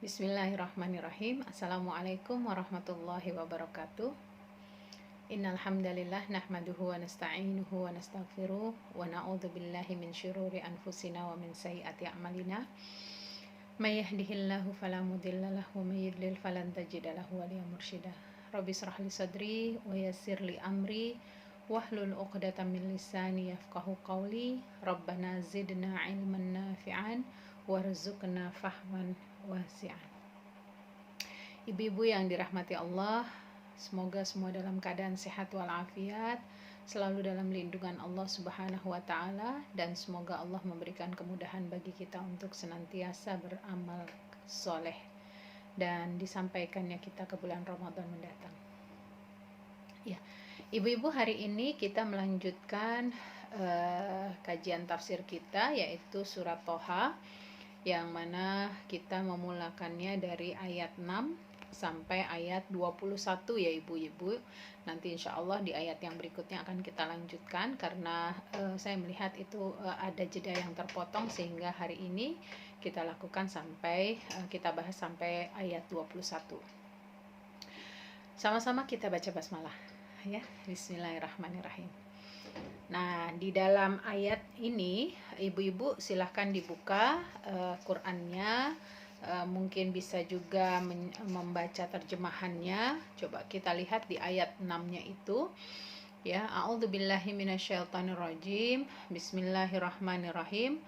Bismillahirrahmanirrahim. Assalamualaikum warahmatullahi wabarakatuh. Innal hamdalillah nahmaduhu wa nasta'inuhu wa nastaghfiruh wa na'udzu billahi min syururi anfusina wa min sayyiati a'malina. May yahdihillahu fala mudilla lahu wa may yudlil falan tajida lahu waliyyan mursyida. Rabbi shrah li sadri wa yassir li amri wahlul 'uqdatam min lisani yafqahu qawli. Rabbana zidna ilman nafi'an warzuqna fahman wasi'an. Ibu-ibu yang dirahmati Allah, semoga semua dalam keadaan sehat walafiat, selalu dalam lindungan Allah Subhanahu wa taala, dan semoga Allah memberikan kemudahan bagi kita untuk senantiasa beramal soleh dan disampaikannya kita ke bulan Ramadan mendatang. Ya, ibu-ibu, hari ini kita melanjutkan kajian tafsir kita, yaitu surat Thaha, yang mana kita memulakannya dari ayat 6 sampai ayat 21 ya ibu-ibu. Nanti insya Allah di ayat yang berikutnya akan kita lanjutkan, karena saya melihat itu ada jeda yang terpotong, sehingga hari ini kita lakukan sampai kita bahas sampai ayat 21. Sama-sama kita baca basmalah ya. Bismillahirrahmanirrahim. Nah, di dalam ayat ini, ibu-ibu silahkan dibuka Qur'annya, mungkin bisa juga membaca terjemahannya. Coba kita lihat di ayat 6-nya itu. Ya, a'udzubillahi minasyaitonirrajim. Bismillahirrahmanirrahim.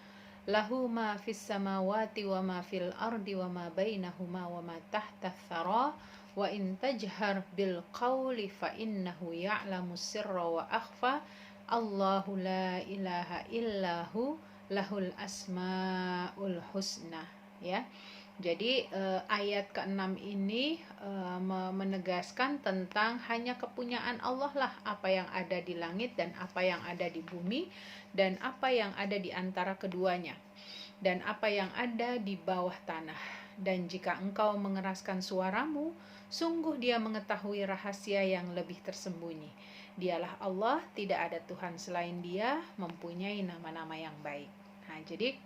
Lahu ma fis samawati wa ma fil ardi wa ma bainahuma wa ma tahta tsara wa in tajhar bil qawli fa innahu ya'lamus sirra wa akhfa. Allahu la ilaha illahu lahul asmaul husna. Ya, jadi ayat ke-6 ini menegaskan tentang hanya kepunyaan Allah lah apa yang ada di langit dan apa yang ada di bumi, dan apa yang ada di antara keduanya, dan apa yang ada di bawah tanah. Dan jika engkau mengeraskan suaramu, sungguh Dia mengetahui rahasia yang lebih tersembunyi. Dialah Allah, tidak ada Tuhan selain Dia, mempunyai nama-nama yang baik. Nah, jadi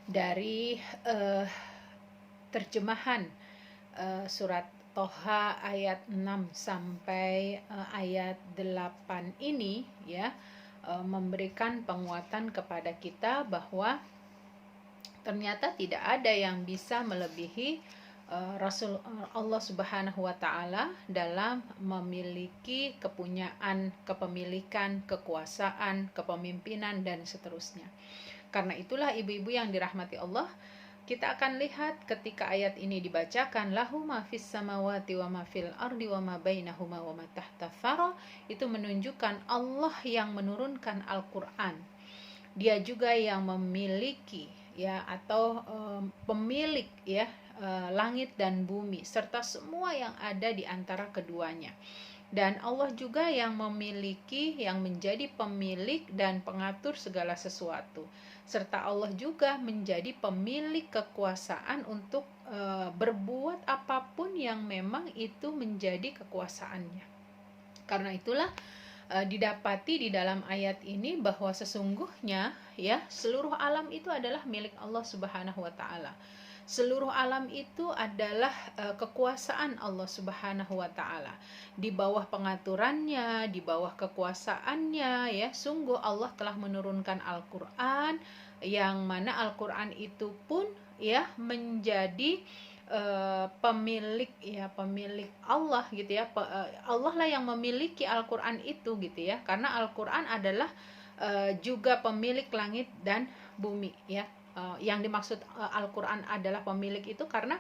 dari terjemahan surat Thaha ayat 6 sampai ayat 8 ini ya, memberikan penguatan kepada kita bahwa ternyata tidak ada yang bisa melebihi Rasul Allah Subhanahu wa taala dalam memiliki kepunyaan, kepemilikan, kekuasaan, kepemimpinan, dan seterusnya. Karena itulah ibu-ibu yang dirahmati Allah, kita akan lihat ketika ayat ini dibacakan, lahu ma fis samawati wa ma fil ardi wa ma bainahuma wa ma tahta tsara, itu menunjukkan Allah yang menurunkan Al-Qur'an. Dia juga yang memiliki ya, atau pemilik ya, langit dan bumi serta semua yang ada di antara keduanya. Dan Allah juga yang memiliki, yang menjadi pemilik dan pengatur segala sesuatu. Serta Allah juga menjadi pemilik kekuasaan untuk berbuat apapun yang memang itu menjadi kekuasaannya. Karena itulah didapati di dalam ayat ini bahwa sesungguhnya ya, seluruh alam itu adalah milik Allah Subhanahu wa taala. Seluruh alam itu adalah kekuasaan Allah Subhanahu wa taala. Di bawah pengaturannya, di bawah kekuasaannya ya, sungguh Allah telah menurunkan Al-Qur'an, yang mana Al-Qur'an itu pun ya menjadi pemilik ya, pemilik Allah gitu ya. Allah lah yang memiliki Al-Qur'an itu gitu ya. Karena Al-Qur'an adalah juga pemilik langit dan bumi ya. Yang dimaksud Al-Qur'an adalah pemilik itu karena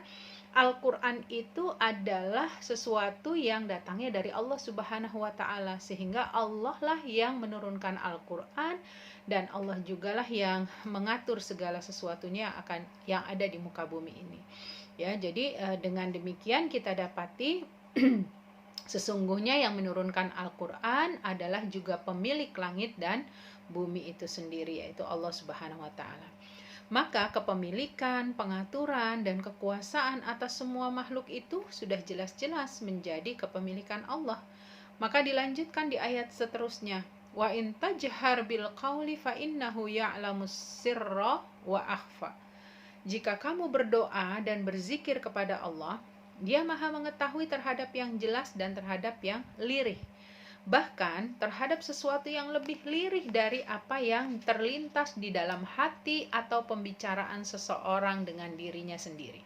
Al-Qur'an itu adalah sesuatu yang datangnya dari Allah Subhanahu wa taala, sehingga Allah lah yang menurunkan Al-Qur'an, dan Allah jugalah yang mengatur segala sesuatunya yang ada di muka bumi ini. Ya, jadi dengan demikian kita dapati sesungguhnya yang menurunkan Al-Qur'an adalah juga pemilik langit dan bumi itu sendiri, yaitu Allah Subhanahu wa taala. Maka kepemilikan, pengaturan, dan kekuasaan atas semua makhluk itu sudah jelas-jelas menjadi kepemilikan Allah. Maka dilanjutkan di ayat seterusnya, wa in tajhar bil qawli fa innahu ya'lamus sirra wa akhfa. Jika kamu berdoa dan berzikir kepada Allah, Dia Maha mengetahui terhadap yang jelas dan terhadap yang lirih. Bahkan terhadap sesuatu yang lebih lirih dari apa yang terlintas di dalam hati atau pembicaraan seseorang dengan dirinya sendiri.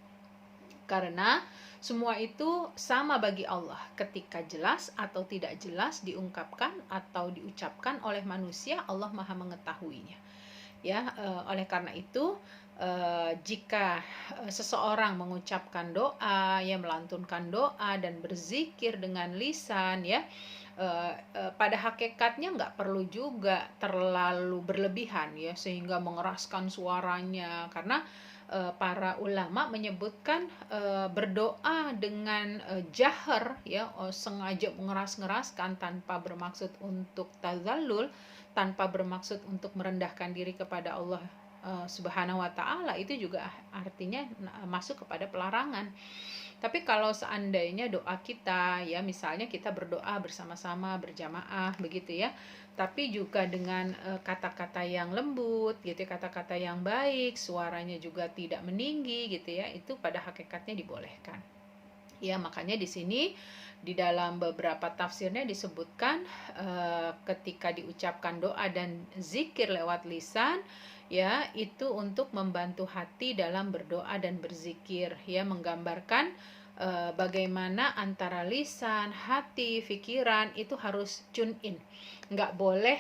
Karena semua itu sama bagi Allah, ketika jelas atau tidak jelas diungkapkan atau diucapkan oleh manusia, Allah Maha mengetahuinya. Ya, oleh karena itu, jika seseorang mengucapkan doa, ya melantunkan doa dan berzikir dengan lisan, ya, pada hakikatnya nggak perlu juga terlalu berlebihan, ya, sehingga mengeraskan suaranya, karena para ulama menyebutkan berdoa dengan jahar, ya, sengaja mengeras-ngeraskan tanpa bermaksud untuk tazallul, tanpa bermaksud untuk merendahkan diri kepada Allah Subhanahu wa taala, itu juga artinya masuk kepada pelarangan. Tapi kalau seandainya doa kita, ya misalnya kita berdoa bersama-sama berjamaah begitu ya, tapi juga dengan kata-kata yang lembut gitu, kata-kata yang baik, suaranya juga tidak meninggi gitu ya, itu pada hakikatnya dibolehkan. Ya, makanya di sini di dalam beberapa tafsirnya disebutkan ketika diucapkan doa dan zikir lewat lisan, ya, itu untuk membantu hati dalam berdoa dan berzikir, ya, menggambarkan bagaimana antara lisan, hati, pikiran itu harus tune in. Nggak boleh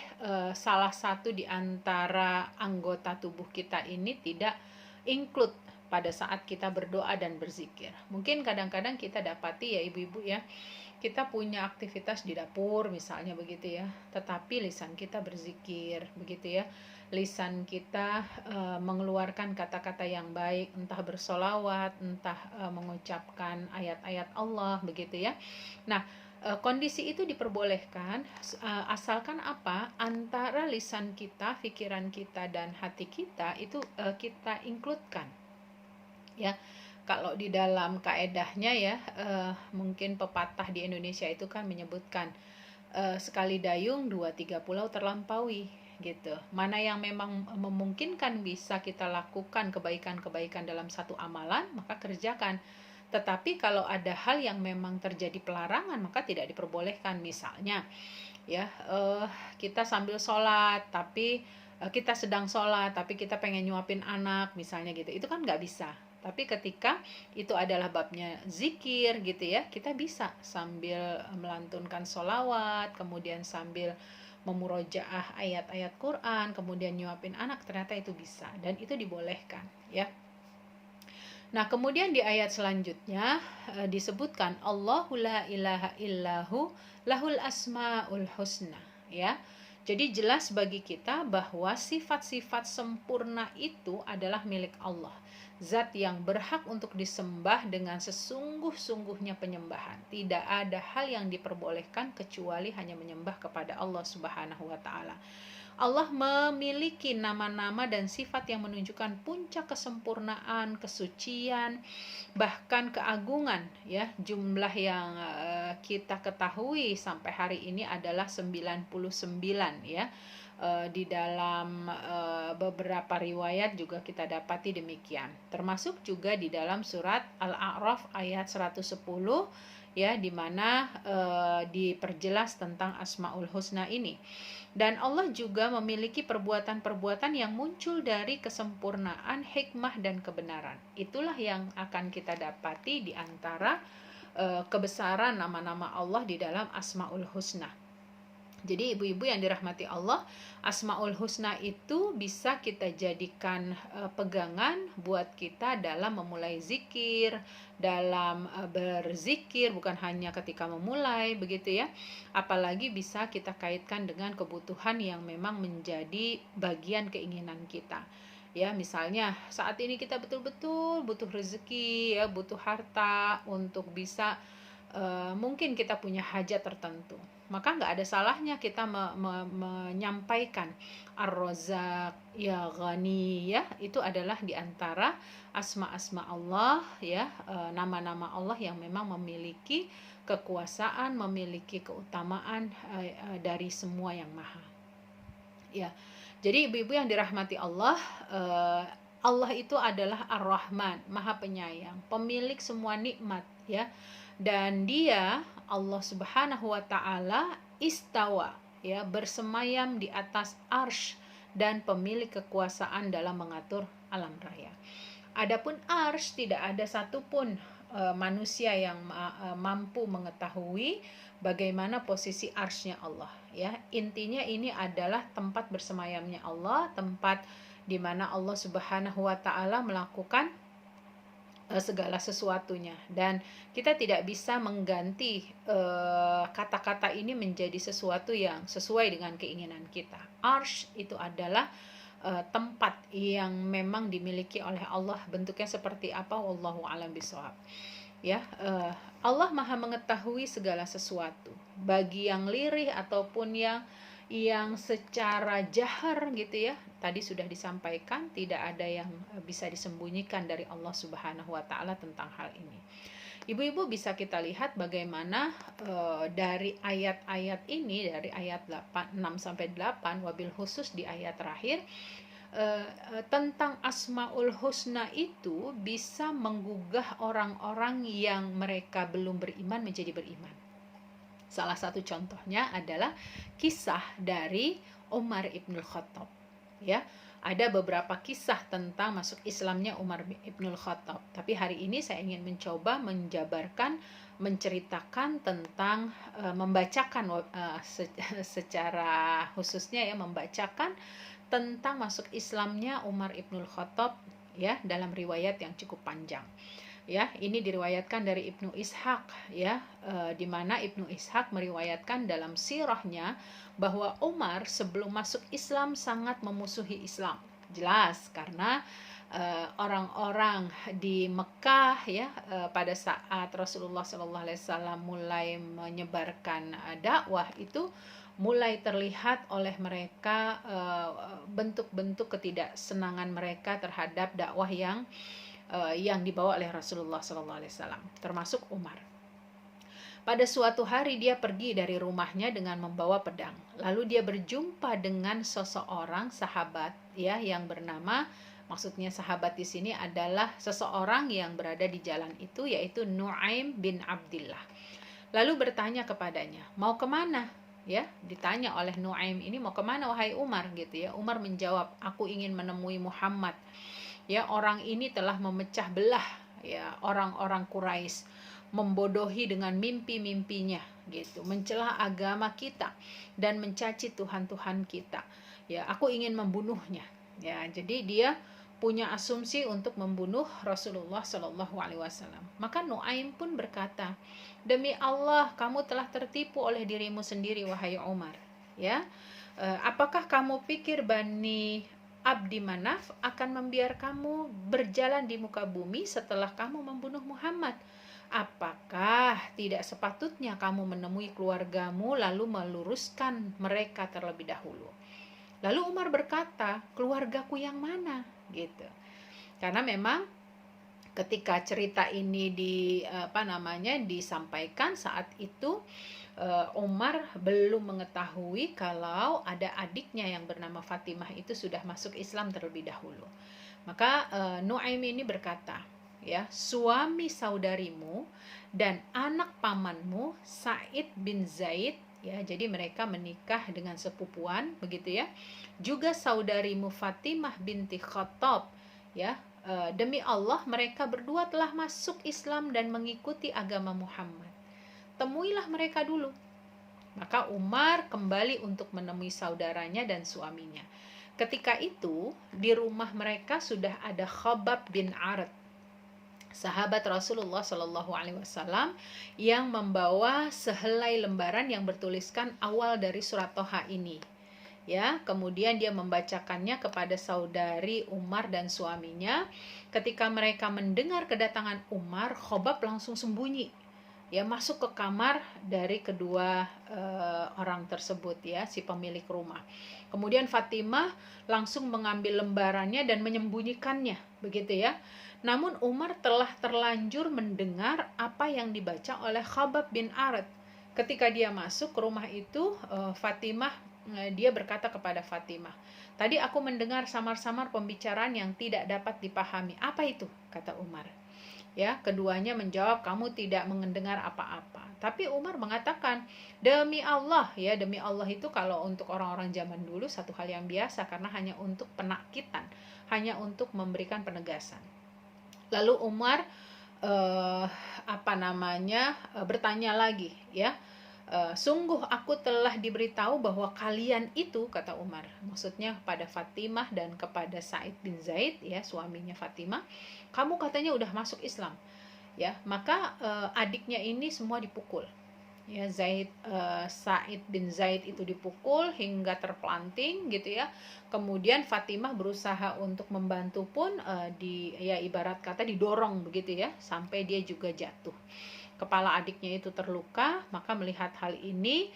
salah satu di antara anggota tubuh kita ini tidak include pada saat kita berdoa dan berzikir. Mungkin kadang-kadang kita dapati ya ibu-ibu ya, kita punya aktivitas di dapur misalnya begitu ya, tetapi lisan kita berzikir begitu ya, lisan kita mengeluarkan kata-kata yang baik, entah bersolawat, entah mengucapkan ayat-ayat Allah begitu ya. Nah, kondisi itu diperbolehkan asalkan apa, antara lisan kita, pikiran kita dan hati kita itu kita includekan, ya. Kalau di dalam kaedahnya ya, mungkin pepatah di Indonesia itu kan menyebutkan sekali dayung 2-3 pulau terlampaui gitu. Mana yang memang memungkinkan bisa kita lakukan kebaikan-kebaikan dalam satu amalan, maka kerjakan. Tetapi kalau ada hal yang memang terjadi pelarangan, maka tidak diperbolehkan. Misalnya ya, kita sambil sholat tapi kita sedang sholat tapi kita pengen nyuapin anak misalnya gitu, itu kan nggak bisa. Tapi ketika itu adalah babnya zikir gitu ya, kita bisa sambil melantunkan sholawat, kemudian sambil memurojaah ayat-ayat Quran, kemudian nyuapin anak, ternyata itu bisa dan itu dibolehkan ya. Nah, kemudian di ayat selanjutnya disebutkan Allahu la ilaha illahu lahul asmaul husna, ya. Jadi jelas bagi kita bahwa sifat-sifat sempurna itu adalah milik Allah. Zat yang berhak untuk disembah dengan sesungguh-sungguhnya penyembahan. Tidak ada hal yang diperbolehkan kecuali hanya menyembah kepada Allah Subhanahu wa taala. Allah memiliki nama-nama dan sifat yang menunjukkan puncak kesempurnaan, kesucian, bahkan keagungan ya. Jumlah yang kita ketahui sampai hari ini adalah 99 ya. Di dalam beberapa riwayat juga kita dapati demikian. Termasuk juga di dalam surat Al-A'raf ayat 110 ya, di mana diperjelas tentang Asmaul Husna ini. Dan Allah juga memiliki perbuatan-perbuatan yang muncul dari kesempurnaan, hikmah dan kebenaran. Itulah yang akan kita dapati di antara kebesaran nama-nama Allah di dalam Asmaul Husna. Jadi ibu-ibu yang dirahmati Allah, Asmaul Husna itu bisa kita jadikan pegangan buat kita dalam memulai zikir, dalam berzikir, bukan hanya ketika memulai begitu ya. Apalagi bisa kita kaitkan dengan kebutuhan yang memang menjadi bagian keinginan kita. Ya, misalnya saat ini kita betul-betul butuh rezeki ya, butuh harta untuk bisa mungkin kita punya hajat tertentu, maka nggak ada salahnya kita menyampaikan Ar-Razzaq, ya Ghani ya, itu adalah diantara asma-asma Allah ya, nama-nama Allah yang memang memiliki kekuasaan, memiliki keutamaan dari semua yang maha ya. Jadi ibu-ibu yang dirahmati Allah, Allah itu adalah Ar-Rahman, Maha Penyayang, pemilik semua nikmat, ya. Dan Dia, Allah Subhanahu wa taala, istawa, ya, bersemayam di atas arsy dan pemilik kekuasaan dalam mengatur alam raya. Adapun arsy, tidak ada satupun manusia yang mampu mengetahui bagaimana posisi arsy-nya Allah, ya. Intinya ini adalah tempat bersemayamnya Allah, tempat di mana Allah Subhanahu wa taala melakukan segala sesuatunya, dan kita tidak bisa mengganti kata-kata ini menjadi sesuatu yang sesuai dengan keinginan kita. Arsy itu adalah tempat yang memang dimiliki oleh Allah, bentuknya seperti apa wallahu alam bishawab. Ya, Allah Maha mengetahui segala sesuatu, bagi yang lirih ataupun yang secara jahar gitu ya. Tadi sudah disampaikan, tidak ada yang bisa disembunyikan dari Allah Subhanahu wa taala tentang hal ini. Ibu-ibu, bisa kita lihat bagaimana dari ayat-ayat ini, dari ayat 6 sampai 8, wabil khusus di ayat terakhir, tentang Asmaul Husna itu bisa menggugah orang-orang yang mereka belum beriman menjadi beriman. Salah satu contohnya adalah kisah dari Umar ibnul Khattab. Ya, ada beberapa kisah tentang masuk Islamnya Umar ibnul Khattab. Tapi hari ini saya ingin mencoba menjabarkan, menceritakan tentang membacakan secara khususnya ya, membacakan tentang masuk Islamnya Umar ibnul Khattab ya, dalam riwayat yang cukup panjang. Ya, ini diriwayatkan dari Ibnu Ishaq ya, di mana Ibnu Ishaq meriwayatkan dalam sirahnya bahwa Umar sebelum masuk Islam sangat memusuhi Islam. Jelas karena orang-orang di Mekah ya, pada saat Rasulullah SAW mulai menyebarkan dakwah itu mulai terlihat oleh mereka bentuk-bentuk ketidaksenangan mereka terhadap dakwah yang dibawa oleh Rasulullah SAW, termasuk Umar. Pada suatu hari dia pergi dari rumahnya dengan membawa pedang. Lalu dia berjumpa dengan seseorang sahabat ya, yang bernama, maksudnya sahabat di sini adalah seseorang yang berada di jalan itu, yaitu Nu'aim bin Abdillah. Lalu bertanya kepadanya, mau kemana? Ya, ditanya oleh Nu'aim ini, mau kemana wahai Umar gitu ya. Umar menjawab, aku ingin menemui Muhammad. Ya, orang ini telah memecah belah ya orang-orang Quraisy, membodohi dengan mimpi-mimpinya gitu, mencela agama kita dan mencaci Tuhan-Tuhan kita. Ya, aku ingin membunuhnya. Ya, jadi dia punya asumsi untuk membunuh Rasulullah Shallallahu Alaihi Wasallam. Maka Nu'aim pun berkata, demi Allah, kamu telah tertipu oleh dirimu sendiri wahai Umar. Ya, apakah kamu pikir Bani Abdi Manaf akan membiarkan kamu berjalan di muka bumi setelah kamu membunuh Muhammad? Apakah tidak sepatutnya kamu menemui keluargamu lalu meluruskan mereka terlebih dahulu? Lalu Umar berkata, keluargaku yang mana? Gitu. Karena memang ketika cerita ini disampaikan saat itu, Umar belum mengetahui kalau ada adiknya yang bernama Fatimah itu sudah masuk Islam terlebih dahulu. Maka Nu'aim ini berkata, ya, suami saudarimu dan anak pamanmu Sa'id bin Zaid, ya, jadi mereka menikah dengan sepupuan begitu ya. Juga saudarimu Fatimah binti Khattab, ya, demi Allah mereka berdua telah masuk Islam dan mengikuti agama Muhammad. Temuilah mereka dulu. Maka Umar kembali untuk menemui saudaranya dan suaminya. Ketika itu di rumah mereka sudah ada Khabbab bin Arad, sahabat Rasulullah Shallallahu Alaihi Wasallam, yang membawa sehelai lembaran yang bertuliskan awal dari surat Toha ini. Ya, kemudian dia membacakannya kepada saudari Umar dan suaminya. Ketika mereka mendengar kedatangan Umar, Khabbab langsung sembunyi. Ya, masuk ke kamar dari kedua orang tersebut ya, si pemilik rumah. Kemudian Fatimah langsung mengambil lembarannya dan menyembunyikannya, begitu ya. Namun Umar telah terlanjur mendengar apa yang dibaca oleh Khabbab bin Arad. Ketika dia masuk ke rumah itu, Fatimah dia berkata kepada Fatimah, "Tadi aku mendengar samar-samar pembicaraan yang tidak dapat dipahami." "Apa itu?" kata Umar. Ya, keduanya menjawab, "Kamu tidak mendengar apa-apa." Tapi Umar mengatakan, "Demi Allah," ya, demi Allah itu kalau untuk orang-orang zaman dulu satu hal yang biasa, karena hanya untuk penakitan, hanya untuk memberikan penegasan. Lalu Umar bertanya lagi, ya, "Sungguh aku telah diberitahu bahwa kalian itu," kata Umar, maksudnya kepada Fatimah dan kepada Sa'id bin Zaid, ya, suaminya Fatimah, "kamu katanya udah masuk Islam." Ya, maka adiknya ini semua dipukul. Ya, Sa'id bin Zaid itu dipukul hingga terpelanting gitu ya. Kemudian Fatimah berusaha untuk membantu pun ibarat kata didorong begitu ya, sampai dia juga jatuh. Kepala adiknya itu terluka. Maka melihat hal ini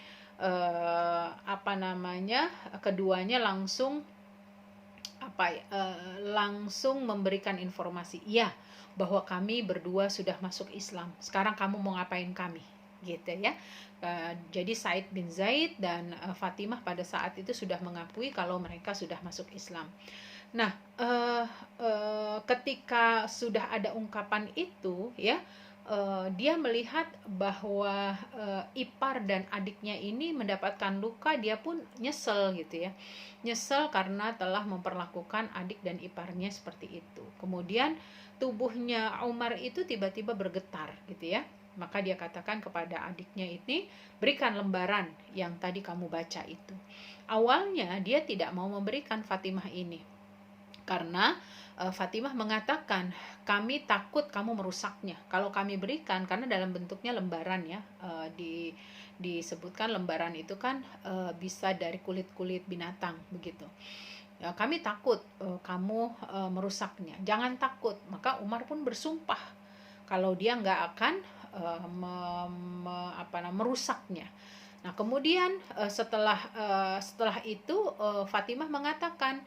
keduanya langsung langsung memberikan informasi, "Ya, bahwa kami berdua sudah masuk Islam. Sekarang kamu mau ngapain kami?" Gitu ya. Jadi Said bin Zaid dan Fatimah pada saat itu sudah mengakui kalau mereka sudah masuk Islam. Nah, ketika sudah ada ungkapan itu, ya, dia melihat bahwa ipar dan adiknya ini mendapatkan luka, dia pun nyesel gitu ya. Nyesel karena telah memperlakukan adik dan iparnya seperti itu. Kemudian tubuhnya Umar itu tiba-tiba bergetar gitu ya. Maka dia katakan kepada adiknya ini, "Berikan lembaran yang tadi kamu baca itu." Awalnya dia tidak mau memberikan Fatimah ini, karena Fatimah mengatakan, "Kami takut kamu merusaknya kalau kami berikan," karena dalam bentuknya lembaran ya, disebutkan lembaran itu kan bisa dari kulit-kulit binatang begitu. Ya, "Kami takut kamu merusaknya." "Jangan takut." Maka Umar pun bersumpah kalau dia nggak akan merusaknya. Nah, kemudian setelah itu Fatimah mengatakan,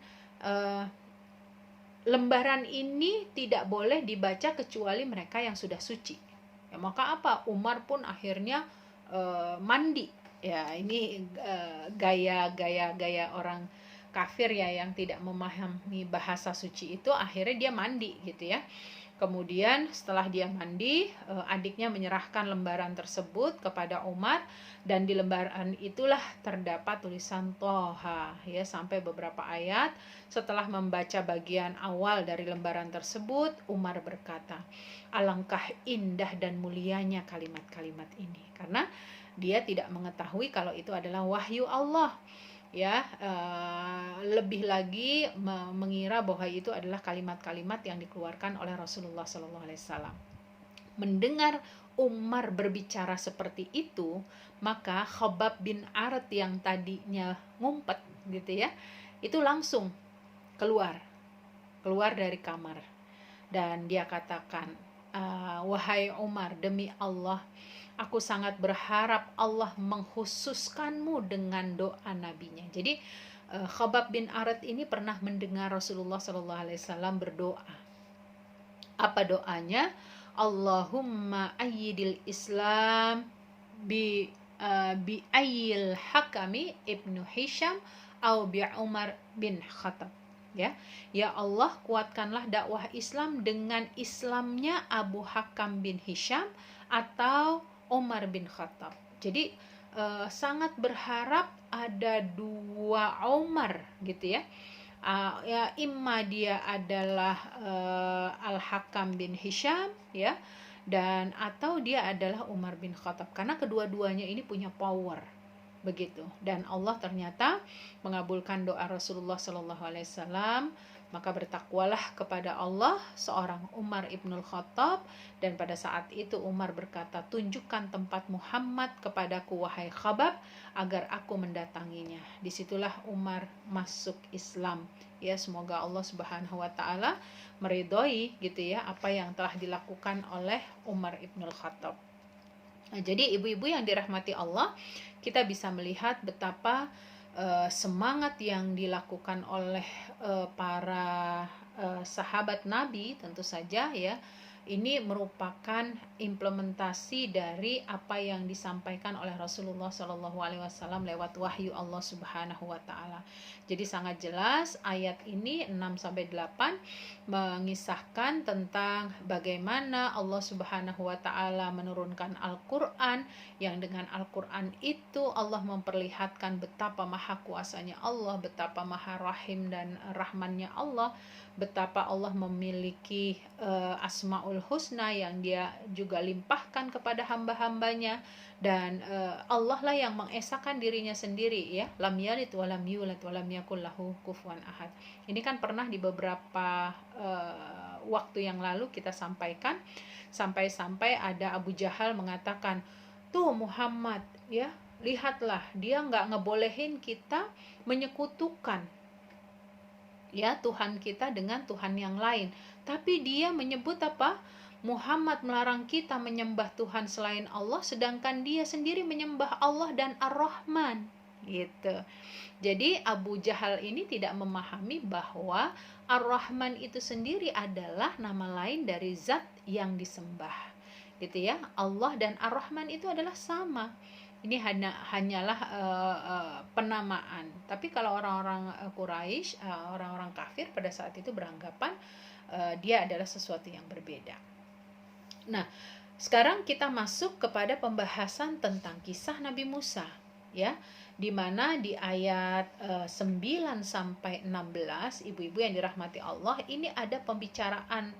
"Lembaran ini tidak boleh dibaca kecuali mereka yang sudah suci." Ya, maka apa? Umar pun akhirnya mandi. Ya, ini gaya orang kafir ya, yang tidak memahami bahasa suci itu, akhirnya dia mandi gitu ya. Kemudian setelah dia mandi, adiknya menyerahkan lembaran tersebut kepada Umar, dan di lembaran itulah terdapat tulisan Toha ya, sampai beberapa ayat. Setelah membaca bagian awal dari lembaran tersebut, Umar berkata, "Alangkah indah dan mulianya kalimat-kalimat ini," karena dia tidak mengetahui kalau itu adalah wahyu Allah. Ya, lebih lagi mengira bahwa itu adalah kalimat-kalimat yang dikeluarkan oleh Rasulullah SAW. Mendengar Umar berbicara seperti itu, maka Khabbab bin Arat yang tadinya ngumpet gitu ya, itu langsung keluar dari kamar, dan dia katakan, "Wahai Umar, demi Allah, aku sangat berharap Allah mengkhususkanmu dengan doa nabinya." Jadi Khabbab bin Arat ini pernah mendengar Rasulullah SAW berdoa. Apa doanya? "Allahumma ayyidil Islam bi ayyil hakami ibnu Hisham au bi Umar bin Khattab." Ya, "Ya Allah, kuatkanlah dakwah Islam dengan Islamnya Abu Hakam bin Hisham atau Umar bin Khattab." Jadi sangat berharap ada dua Umar gitu ya. Ya, imma dia adalah Al-Hakam bin Hisham ya, dan atau dia adalah Umar bin Khattab, karena kedua-duanya ini punya power begitu. Dan Allah ternyata mengabulkan doa Rasulullah SAW. Maka bertakwalah kepada Allah seorang Umar ibnul Khattab, dan pada saat itu Umar berkata, "Tunjukkan tempat Muhammad kepadaku wahai Khabbab, agar aku mendatanginya." Disitulah Umar masuk Islam. Ya, semoga Allah Subhanahu wa taala meridhoi gitu ya apa yang telah dilakukan oleh Umar ibnul Khattab. Nah, jadi ibu-ibu yang dirahmati Allah, kita bisa melihat betapa semangat yang dilakukan oleh para sahabat Nabi tentu saja ya, ini merupakan implementasi dari apa yang disampaikan oleh Rasulullah SAW lewat wahyu Allah Subhanahu wa taala. Jadi sangat jelas ayat ini 6-8 mengisahkan tentang bagaimana Allah Subhanahu wa taala menurunkan Al-Qur'an, yang dengan Al-Qur'an itu Allah memperlihatkan betapa maha kuasanya Allah, betapa maha rahim dan rahmannya Allah, betapa Allah memiliki Asmaul Husna yang dia juga limpahkan kepada hamba-hambanya, dan Allah lah yang mengesahkan dirinya sendiri, ya, lam yalid wa lam yulad wa lam yakul lahu kufuwan ahad. Ini kan pernah di beberapa waktu yang lalu kita sampaikan, sampai-sampai ada Abu Jahal mengatakan, tuh Muhammad, ya, lihatlah dia nggak ngebolehin kita menyekutukan, ya, Tuhan kita dengan Tuhan yang lain. Tapi dia menyebut apa? Muhammad melarang kita menyembah Tuhan selain Allah, sedangkan dia sendiri menyembah Allah dan Ar-Rahman, gitu. Jadi Abu Jahal ini tidak memahami bahwa Ar-Rahman itu sendiri adalah nama lain dari zat yang disembah, gitu ya. Allah dan Ar-Rahman itu adalah sama. Ini hanyalah penamaan. Tapi kalau orang-orang Quraisy, orang-orang kafir pada saat itu beranggapan dia adalah sesuatu yang berbeda. Nah, sekarang kita masuk kepada pembahasan tentang kisah Nabi Musa, ya, di mana di ayat 9-16, ibu-ibu yang dirahmati Allah, ini ada pembicaraan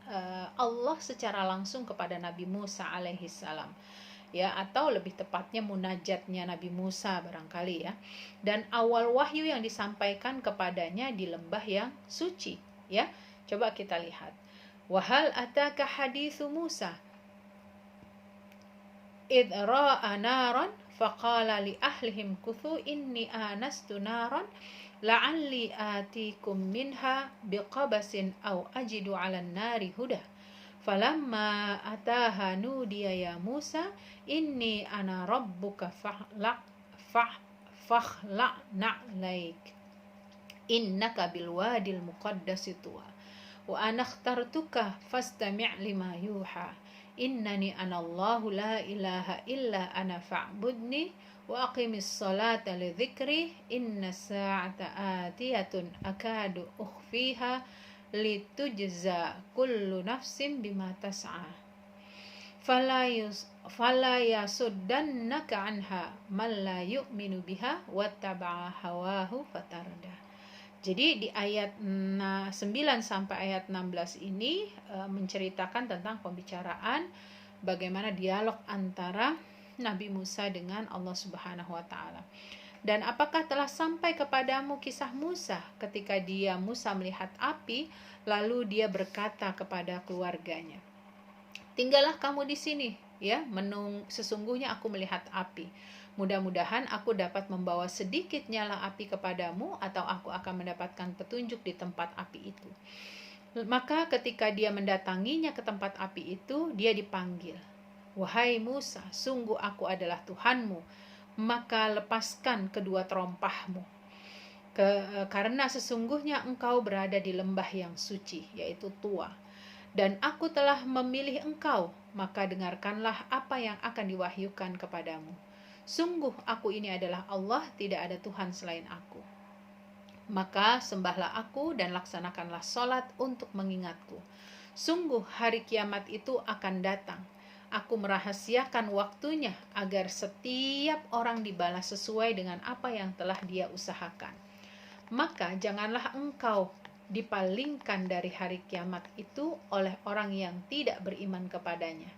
Allah secara langsung kepada Nabi Musa alaihissalam, ya, atau lebih tepatnya munajatnya Nabi Musa barangkali, ya. Dan awal wahyu yang disampaikan kepadanya di lembah yang suci, ya. Coba kita lihat. Wahal ataka haditsu Musa id ra'a naran faqala li ahlihim kuthu inni anastu naran la'alli atikum minha biqabasin aw ajidu 'alan nari huda. Falamma ataha nudiya ya Musa inni ana rabbuka fakhla'na na'laik innaka bilwadil muqaddasi tuwa wa ana akhtartuka fastami' lima yuha innani anallahu la ilaha illa ana fa'budni wa aqimis salata li dzikri inna sa'ata atiyatun akadu ukhfiha litujza kullu nafsin bima tas'a fala yasuddannaka anha man la yu'minu biha wattaba'a hawahu fatarda. Jadi di ayat 9 sampai ayat 16 ini menceritakan tentang pembicaraan bagaimana dialog antara Nabi Musa dengan Allah Subhanahu wa taala. Dan apakah telah sampai kepadamu kisah Musa ketika Musa melihat api, lalu dia berkata kepada keluarganya, tinggallah kamu di sini, ya, sesungguhnya aku melihat api. Mudah-mudahan aku dapat membawa sedikit nyala api kepadamu, atau aku akan mendapatkan petunjuk di tempat api itu. Maka ketika dia mendatanginya ke tempat api itu, dia dipanggil, wahai Musa, sungguh aku adalah Tuhanmu, maka lepaskan kedua terompahmu. Karena sesungguhnya engkau berada di lembah yang suci, yaitu Tua. Dan aku telah memilih engkau, maka dengarkanlah apa yang akan diwahyukan kepadamu. Sungguh aku ini adalah Allah, tidak ada Tuhan selain aku. Maka sembahlah aku dan laksanakanlah sholat untuk mengingatku. Sungguh hari kiamat itu akan datang. Aku merahasiakan waktunya agar setiap orang dibalas sesuai dengan apa yang telah dia usahakan. Maka janganlah engkau dipalingkan dari hari kiamat itu oleh orang yang tidak beriman kepadanya,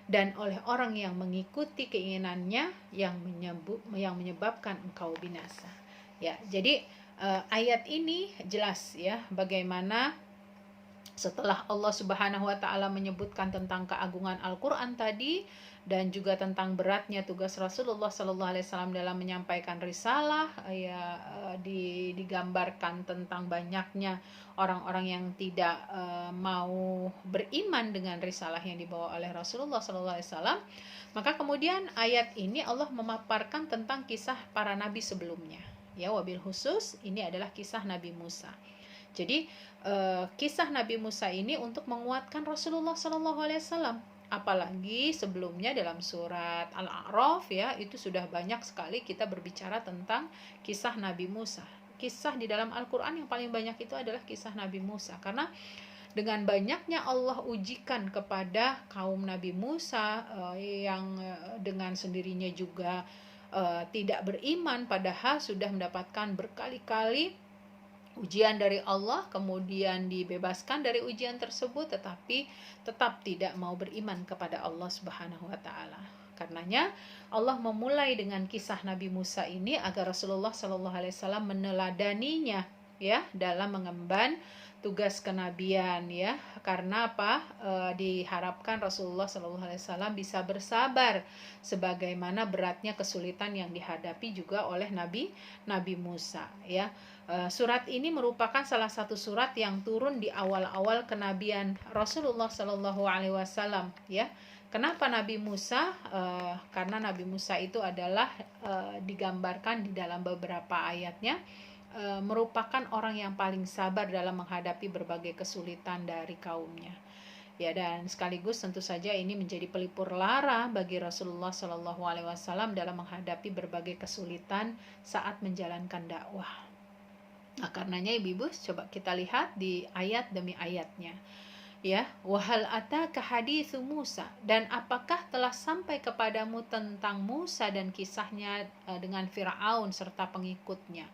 dan oleh orang yang mengikuti keinginannya yang menyebabkan engkau binasa. Ya, jadi ayat ini jelas, ya, bagaimana setelah Allah Subhanahu wa taala menyebutkan tentang keagungan Al-Qur'an tadi, dan juga tentang beratnya tugas Rasulullah sallallahu alaihi wasallam dalam menyampaikan risalah, ya, digambarkan tentang banyaknya orang-orang yang tidak mau beriman dengan risalah yang dibawa oleh Rasulullah sallallahu alaihi wasallam. Maka kemudian ayat ini Allah memaparkan tentang kisah para nabi sebelumnya, ya, wabil khusus ini adalah kisah Nabi Musa. Jadi kisah Nabi Musa ini untuk menguatkan Rasulullah Shallallahu Alaihi Wasallam. Apalagi sebelumnya dalam surat Al-A'raf ya, itu sudah banyak sekali kita berbicara tentang kisah Nabi Musa. Kisah di dalam Al-Quran yang paling banyak itu adalah kisah Nabi Musa, karena dengan banyaknya Allah ujikan kepada kaum Nabi Musa yang dengan sendirinya juga tidak beriman, padahal sudah mendapatkan berkali-kali ujian dari Allah, kemudian dibebaskan dari ujian tersebut, tetapi tetap tidak mau beriman kepada Allah Subhanahu wa taala. Karenanya Allah memulai dengan kisah Nabi Musa ini agar Rasulullah Shallallahu alaihi wasallam meneladaninya ya dalam mengemban tugas kenabian ya. Karena apa? Diharapkan Rasulullah Shallallahu alaihi wasallam bisa bersabar sebagaimana beratnya kesulitan yang dihadapi juga oleh Nabi Musa ya. Surat ini merupakan salah satu surat yang turun di awal-awal kenabian Rasulullah Shallallahu Alaihi Wasallam. Ya, kenapa Nabi Musa? Karena Nabi Musa itu adalah digambarkan di dalam beberapa ayatnya merupakan orang yang paling sabar dalam menghadapi berbagai kesulitan dari kaumnya. Ya, dan sekaligus tentu saja ini menjadi pelipur lara bagi Rasulullah Shallallahu Alaihi Wasallam dalam menghadapi berbagai kesulitan saat menjalankan dakwah. Nah, karenanya ibu-ibu coba kita lihat di ayat demi ayatnya. Ya, wahal ataka haditsu Musa, dan apakah telah sampai kepadamu tentang Musa dan kisahnya dengan Firaun serta pengikutnya.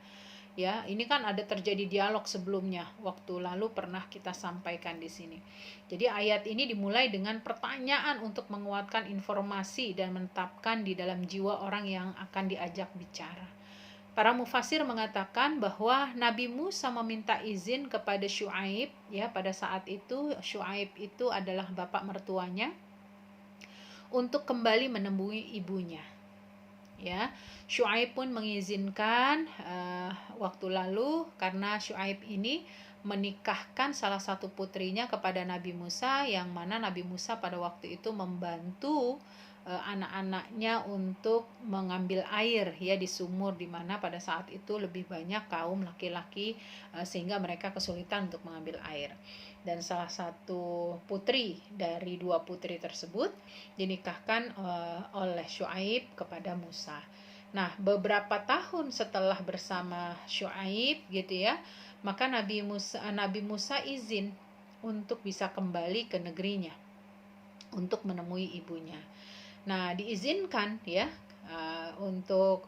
Ya, ini kan ada terjadi dialog sebelumnya. Waktu lalu pernah kita sampaikan di sini. Jadi ayat ini dimulai dengan pertanyaan untuk menguatkan informasi dan menetapkan di dalam jiwa orang yang akan diajak bicara. Para mufasir mengatakan bahwa Nabi Musa meminta izin kepada Syuaib ya, pada saat itu Syuaib itu adalah bapak mertuanya, untuk kembali menemui ibunya. Ya, Syuaib pun mengizinkan waktu lalu, karena Syuaib ini menikahkan salah satu putrinya kepada Nabi Musa, yang mana Nabi Musa pada waktu itu membantu anak-anaknya untuk mengambil air ya di sumur, di mana pada saat itu lebih banyak kaum laki-laki sehingga mereka kesulitan untuk mengambil air. Dan salah satu putri dari dua putri tersebut dinikahkan oleh Syuaib kepada Musa. Nah, beberapa tahun setelah bersama Syuaib gitu ya, maka Nabi Musa izin untuk bisa kembali ke negerinya untuk menemui ibunya. Nah, diizinkan ya untuk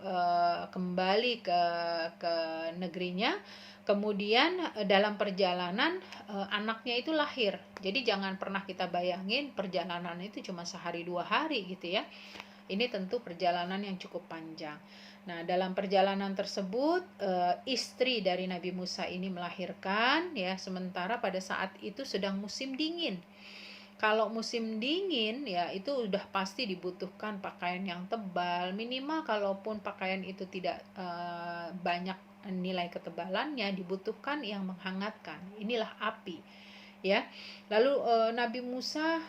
kembali ke negerinya. Kemudian dalam perjalanan anaknya itu lahir. Jadi jangan pernah kita bayangin perjalanan itu cuma sehari 2 hari gitu ya. Ini tentu perjalanan yang cukup panjang. Nah, dalam perjalanan tersebut istri dari Nabi Musa ini melahirkan ya, sementara pada saat itu sedang musim dingin. Kalau musim dingin ya itu udah pasti dibutuhkan pakaian yang tebal, minimal kalaupun pakaian itu tidak banyak nilai ketebalannya, dibutuhkan yang menghangatkan. Inilah api ya. Lalu Nabi Musa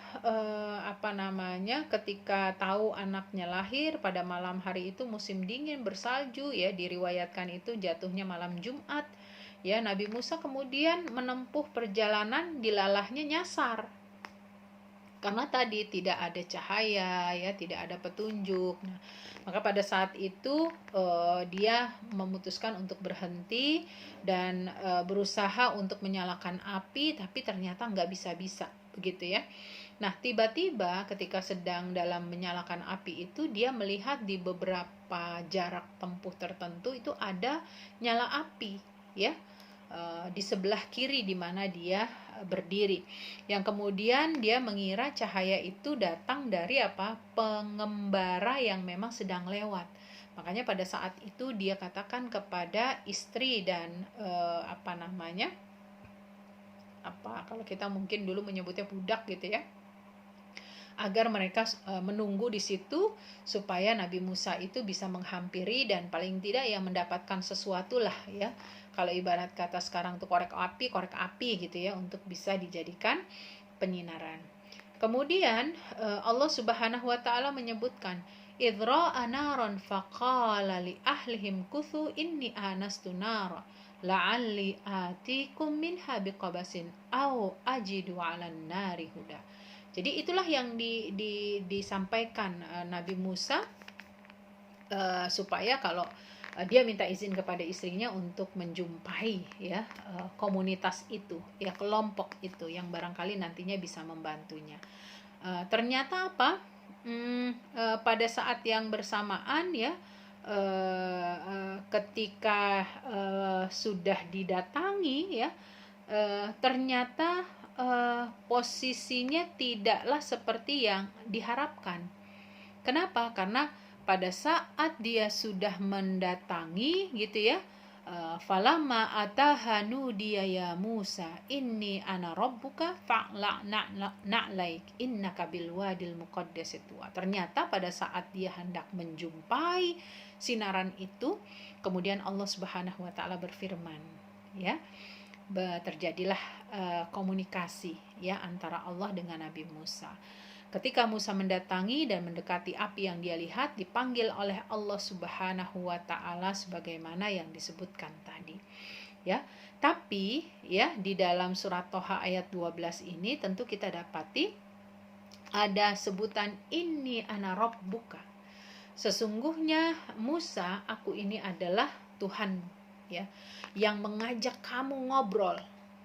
ketika tahu anaknya lahir pada malam hari itu musim dingin bersalju ya, diriwayatkan itu jatuhnya malam Jumat ya. Nabi Musa kemudian menempuh perjalanan, dilalahnya nyasar karena tadi tidak ada cahaya ya, tidak ada petunjuk. Nah, maka pada saat itu dia memutuskan untuk berhenti dan berusaha untuk menyalakan api, tapi ternyata nggak bisa-bisa begitu ya. Nah, tiba-tiba ketika sedang dalam menyalakan api itu, dia melihat di beberapa jarak tempuh tertentu itu ada nyala api ya, di sebelah kiri di mana dia berdiri, yang kemudian dia mengira cahaya itu datang dari pengembara yang memang sedang lewat. Makanya pada saat itu dia katakan kepada istri dan kalau kita mungkin dulu menyebutnya budak gitu ya, agar mereka menunggu di situ supaya Nabi Musa itu bisa menghampiri dan paling tidak yang mendapatkan sesuatu lah ya. Kalau ibarat kata sekarang tuh korek api gitu ya, untuk bisa dijadikan penyinaran. Kemudian Allah Subhanahu wa taala menyebutkan, idra anaron faqala li ahlihim kuthu inni anastu nara la'alli atikum minha biqabasin au ajidu 'alan nari huda. Jadi itulah yang disampaikan Nabi Musa, supaya kalau dia minta izin kepada istrinya untuk menjumpai ya komunitas itu, ya kelompok itu yang barangkali nantinya bisa membantunya. Ternyata apa? Pada saat yang bersamaan ya, ketika sudah didatangi ya, ternyata posisinya tidaklah seperti yang diharapkan. Kenapa? Karena pada saat dia sudah mendatangi gitu ya, falamma ataha nudiya ya Musa inni ana rabbuka fa'la na'laik innaka bil wadil muqaddas tuwa. Ternyata pada saat dia hendak menjumpai sinaran itu, kemudian Allah Subhanahu wa taala berfirman, ya. Terjadilah komunikasi ya antara Allah dengan Nabi Musa. Ketika Musa mendatangi dan mendekati api yang dia lihat, dipanggil oleh Allah Subhanahu wa taala sebagaimana yang disebutkan tadi. Ya. Tapi ya di dalam surat Toha ayat 12 ini tentu kita dapati ada sebutan inni ana rabbuka. Sesungguhnya Musa, aku ini adalah Tuhan ya, yang mengajak kamu ngobrol.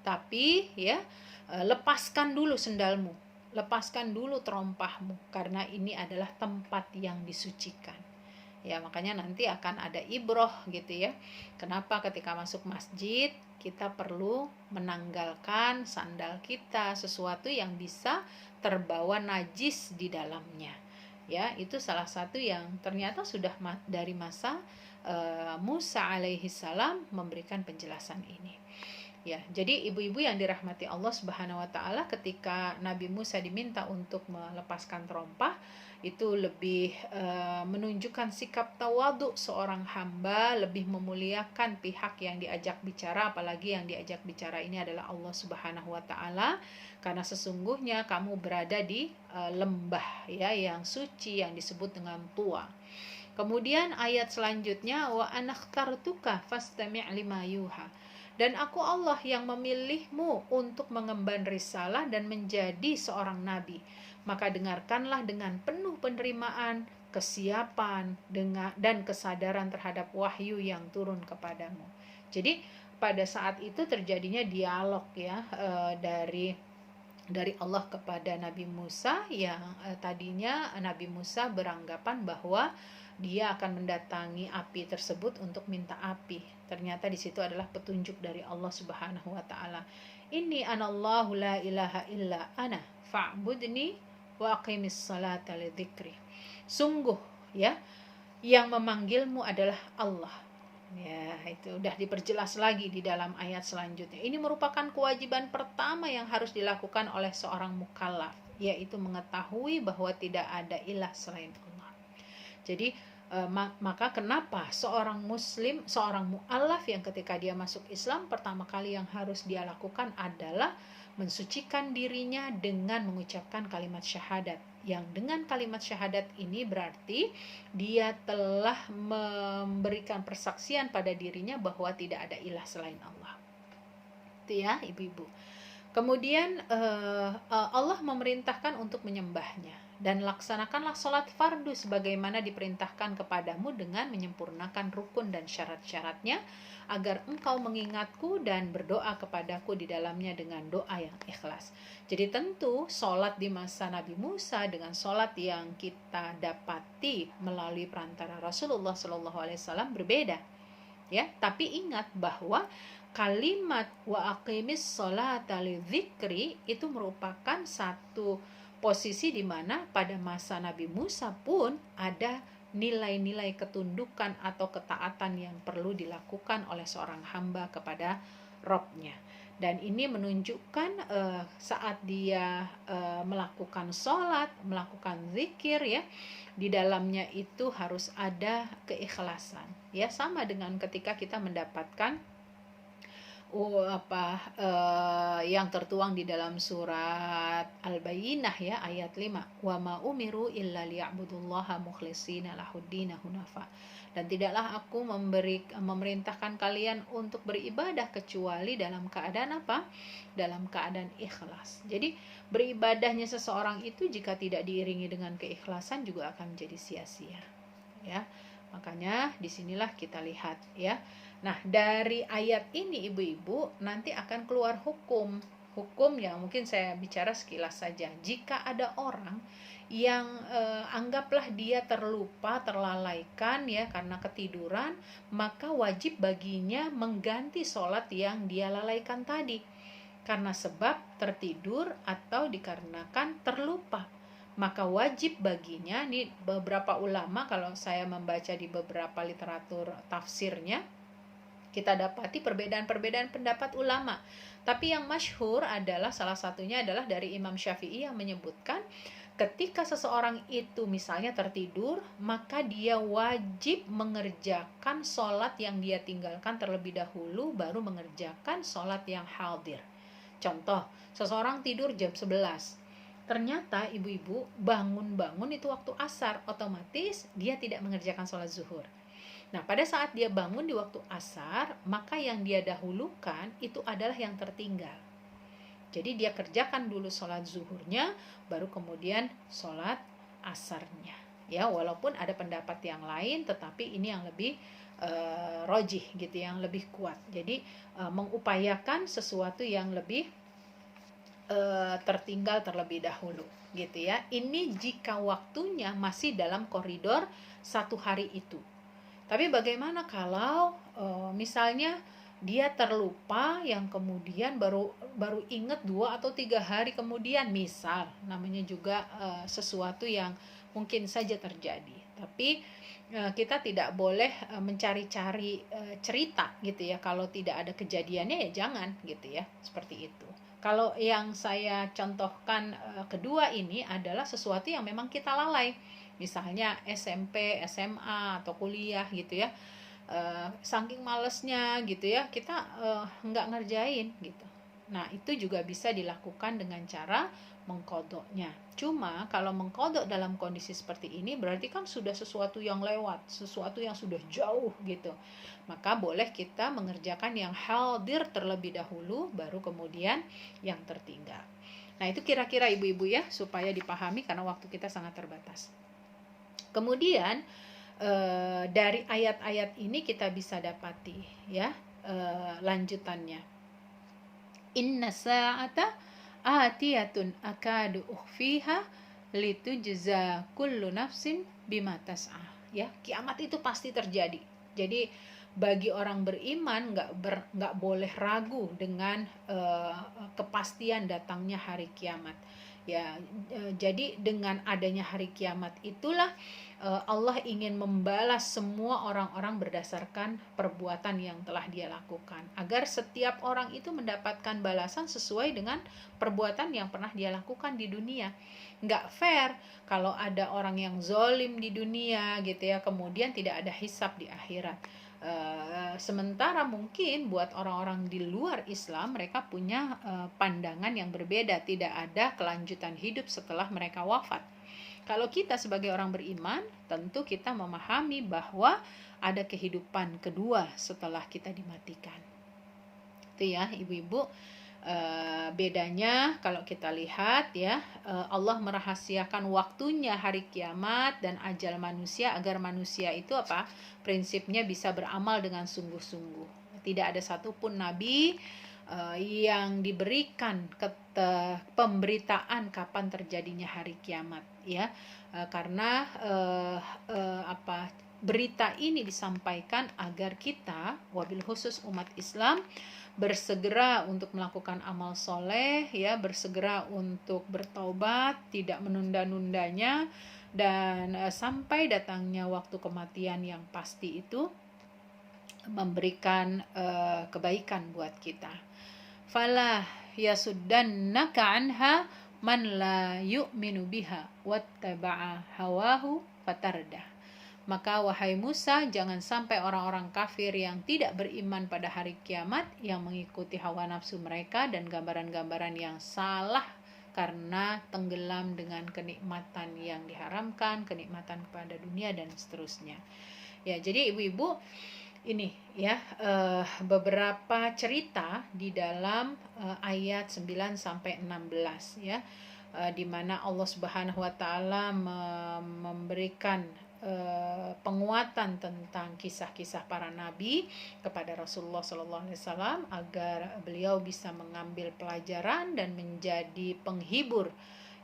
Tapi ya, lepaskan dulu sendalmu. Lepaskan dulu terompahmu, karena ini adalah tempat yang disucikan. Ya, makanya nanti akan ada ibroh gitu ya. Kenapa ketika masuk masjid kita perlu menanggalkan sandal kita, sesuatu yang bisa terbawa najis di dalamnya. Ya, itu salah satu yang ternyata sudah dari masa Musa alaihi salam memberikan penjelasan ini. Ya, jadi ibu-ibu yang dirahmati Allah Subhanahu wa taala, ketika Nabi Musa diminta untuk melepaskan terompah, itu lebih menunjukkan sikap tawadhu seorang hamba, lebih memuliakan pihak yang diajak bicara, apalagi yang diajak bicara ini adalah Allah Subhanahu wa taala, karena sesungguhnya kamu berada di lembah ya yang suci yang disebut dengan Tuwa. Kemudian ayat selanjutnya, wa anakhtartuka fastami' lima yuha. Dan aku Allah yang memilihmu untuk mengemban risalah dan menjadi seorang nabi. Maka dengarkanlah dengan penuh penerimaan, kesiapan, dan kesadaran terhadap wahyu yang turun kepadamu. Jadi pada saat itu terjadinya dialog ya, dari Allah kepada Nabi Musa, yang tadinya Nabi Musa beranggapan bahwa dia akan mendatangi api tersebut untuk minta api. Ternyata di situ adalah petunjuk dari Allah Subhanahu wa taala. Inni anallahu la ilaha illa ana fa'budni wa aqimis salata li dzikri. Sungguh ya, yang memanggilmu adalah Allah. Ya, itu udah diperjelas lagi di dalam ayat selanjutnya. Ini merupakan kewajiban pertama yang harus dilakukan oleh seorang mukallaf, yaitu mengetahui bahwa tidak ada ilah selain Allah. Jadi maka kenapa seorang muslim, seorang mu'allaf yang ketika dia masuk Islam, pertama kali yang harus dia lakukan adalah mensucikan dirinya dengan mengucapkan kalimat syahadat. Yang dengan kalimat syahadat ini berarti dia telah memberikan persaksian pada dirinya bahwa tidak ada ilah selain Allah. Itu ya ibu-ibu. Kemudian Allah memerintahkan untuk menyembahnya, dan laksanakanlah sholat fardu sebagaimana diperintahkan kepadamu dengan menyempurnakan rukun dan syarat-syaratnya, agar engkau mengingatku dan berdoa kepadaku di dalamnya dengan doa yang ikhlas. Jadi tentu sholat di masa Nabi Musa dengan sholat yang kita dapati melalui perantara Rasulullah SAW berbeda. Ya, tapi ingat bahwa kalimat wa aqimis sholata lidzikri itu merupakan satu posisi di mana pada masa Nabi Musa pun ada nilai-nilai ketundukan atau ketaatan yang perlu dilakukan oleh seorang hamba kepada Robnya. Dan ini menunjukkan saat dia melakukan sholat, melakukan zikir ya, di dalamnya itu harus ada keikhlasan. Ya, sama dengan ketika kita mendapatkan yang tertuang di dalam surat Al-Bayyinah ya ayat 5, wa ma umiru illa liya'budullaha mukhlishina lahuddin hunafa, dan tidaklah aku memerintahkan kalian untuk beribadah kecuali dalam keadaan apa? Dalam keadaan ikhlas. Jadi beribadahnya seseorang itu jika tidak diiringi dengan keikhlasan juga akan menjadi sia-sia ya. Makanya disinilah kita lihat ya. Nah, dari ayat ini ibu-ibu nanti akan keluar hukum yang mungkin saya bicara sekilas saja. Jika ada orang yang anggaplah dia terlupa, terlalaikan ya karena ketiduran, maka wajib baginya mengganti sholat yang dia lalaikan tadi karena sebab tertidur atau dikarenakan terlupa. Maka wajib baginya, nih beberapa ulama kalau saya membaca di beberapa literatur tafsirnya, kita dapati perbedaan-perbedaan pendapat ulama. Tapi yang masyhur adalah salah satunya adalah dari Imam Syafi'i yang menyebutkan ketika seseorang itu misalnya tertidur, maka dia wajib mengerjakan sholat yang dia tinggalkan terlebih dahulu, baru mengerjakan sholat yang hadir. Contoh, seseorang tidur jam 11. Ternyata ibu-ibu bangun-bangun itu waktu asar, otomatis dia tidak mengerjakan sholat zuhur. Nah, pada saat dia bangun di waktu asar, maka yang dia dahulukan itu adalah yang tertinggal. Jadi dia kerjakan dulu sholat zuhurnya, baru kemudian sholat asarnya. Ya, walaupun ada pendapat yang lain, tetapi ini yang lebih rojih gitu, yang lebih kuat. Jadi mengupayakan sesuatu yang lebih tertinggal terlebih dahulu, gitu ya. Ini jika waktunya masih dalam koridor satu hari itu. Tapi bagaimana kalau misalnya dia terlupa yang kemudian baru ingat 2 atau 3 hari kemudian, misal, namanya juga sesuatu yang mungkin saja terjadi. Tapi kita tidak boleh mencari-cari cerita gitu ya. Kalau tidak ada kejadiannya ya jangan gitu ya, seperti itu. Kalau yang saya contohkan kedua ini adalah sesuatu yang memang kita lalai. Misalnya SMP, SMA, atau kuliah gitu ya. Saking malesnya gitu ya, kita nggak ngerjain gitu. Nah, itu juga bisa dilakukan dengan cara mengkodoknya. Cuma kalau mengkodok dalam kondisi seperti ini berarti kan sudah sesuatu yang lewat, sesuatu yang sudah jauh gitu. Maka boleh kita mengerjakan yang hadir terlebih dahulu, baru kemudian yang tertinggal. Nah, itu kira-kira ibu-ibu ya, supaya dipahami karena waktu kita sangat terbatas. Kemudian dari ayat-ayat ini kita bisa dapati ya lanjutannya. Inna sa'ata atiyatun akadu ukhfiha litujza kullu nafsin bima tas'a. Ya, kiamat itu pasti terjadi. Jadi bagi orang beriman nggak boleh ragu dengan kepastian datangnya hari kiamat. Ya, jadi dengan adanya hari kiamat itulah Allah ingin membalas semua orang-orang berdasarkan perbuatan yang telah dia lakukan, agar setiap orang itu mendapatkan balasan sesuai dengan perbuatan yang pernah dia lakukan di dunia. Nggak fair kalau ada orang yang zolim di dunia gitu ya, kemudian tidak ada hisab di akhirat. Sementara mungkin buat orang-orang di luar Islam, mereka punya pandangan yang berbeda, tidak ada kelanjutan hidup setelah mereka wafat. Kalau kita sebagai orang beriman, tentu kita memahami bahwa ada kehidupan kedua setelah kita dimatikan. Itu ya ibu-ibu, bedanya kalau kita lihat ya, Allah merahasiakan waktunya hari kiamat dan ajal manusia agar manusia itu apa? Prinsipnya bisa beramal dengan sungguh-sungguh. Tidak ada satupun nabi yang diberikan pemberitaan kapan terjadinya hari kiamat ya, karena berita ini disampaikan agar kita, wabil khusus umat Islam, bersegera untuk melakukan amal soleh ya, bersegera untuk bertaubat, tidak menunda-nundanya, dan sampai datangnya waktu kematian yang pasti itu memberikan kebaikan buat kita. Fala yasuddannaka anha man la yu'minu biha wattaba'a hawahu fatardah. Maka wahai Musa, jangan sampai orang-orang kafir yang tidak beriman pada hari kiamat, yang mengikuti hawa nafsu mereka dan gambaran-gambaran yang salah karena tenggelam dengan kenikmatan yang diharamkan, kenikmatan kepada dunia dan seterusnya. Ya, jadi ibu-ibu, ini ya beberapa cerita di dalam ayat 9 sampai 16 ya, di mana Allah Subhanahu wa taala memberikan penguatan tentang kisah-kisah para nabi kepada Rasulullah SAW agar beliau bisa mengambil pelajaran dan menjadi penghibur